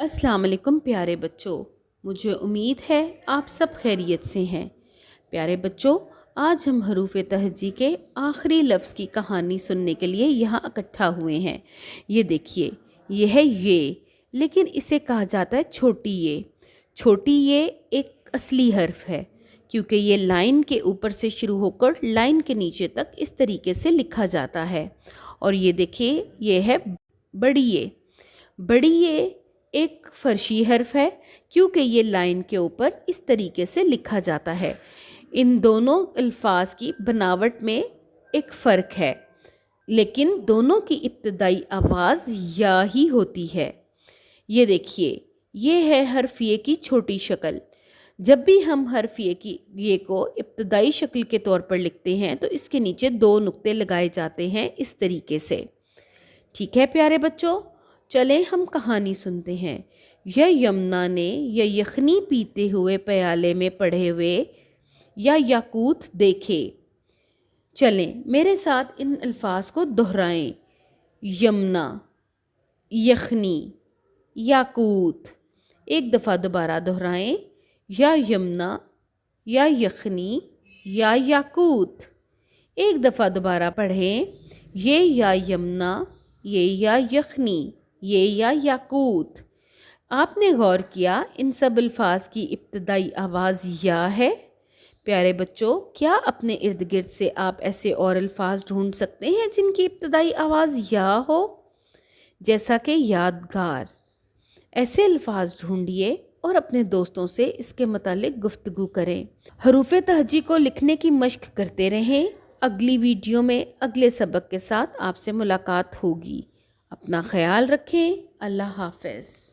अस्सलाम वालेकुम प्यारे बच्चों। मुझे उम्मीद है आप सब खैरियत से हैं। प्यारे बच्चों, आज हम हरूफ तहजी के आखिरी लफ्ज़ की कहानी सुनने के लिए यहाँ इकट्ठा हुए हैं। ये देखिए, ये है ये, लेकिन इसे कहा जाता है छोटी ये। छोटी ये एक असली हर्फ है क्योंकि ये लाइन के ऊपर से शुरू होकर लाइन के नीचे तक इस तरीके से लिखा जाता है। और ये देखिए, ये है बड़ी ये। बड़ी ये एक फर्शी हर्फ है क्योंकि ये लाइन के ऊपर इस तरीके से लिखा जाता है। इन दोनों अल्फाज की बनावट में एक फ़र्क है, लेकिन दोनों की इब्तदाई आवाज़ या ही होती है। ये देखिए, ये है हर्फ ये की छोटी शक्ल। जब भी हम हर्फ ये को इब्तदाई शक्ल के तौर पर लिखते हैं तो इसके नीचे 2 नुक्ते लगाए जाते हैं इस तरीके से। ठीक है प्यारे बच्चों, चले हम कहानी सुनते हैं। यह यमुना ने यह यखनी पीते हुए प्याले में पड़े हुए या याकूत देखे। चलें मेरे साथ इन अल्फाज को दोहराएं। यमुना, यखनी, याकूत। एक दफ़ा दोबारा दोहराएं। या यमुना, या यखनी, या याकूत। एक दफ़ा दोबारा पढ़ें। ये या यमुना, ये या यखनी, ये या याकूत। आपने गौर किया इन सब अल्फाज की इब्तदाई आवाज़ या है। प्यारे बच्चों, क्या अपने इर्द गिर्द से आप ऐसे और अल्फाज ढूंढ सकते हैं जिनकी इब्तदाई आवाज़ या हो? जैसा कि यादगार। ऐसे अल्फाज ढूंढिए और अपने दोस्तों से इसके मुतालिक गुफ्तगू करें। हरूफ तहजी को लिखने की मश्क करते रहें। अगली वीडियो में अगले सबक के साथ आपसे मुलाकात होगी। अपना ख्याल रखें। अल्लाह हाफ़िज़।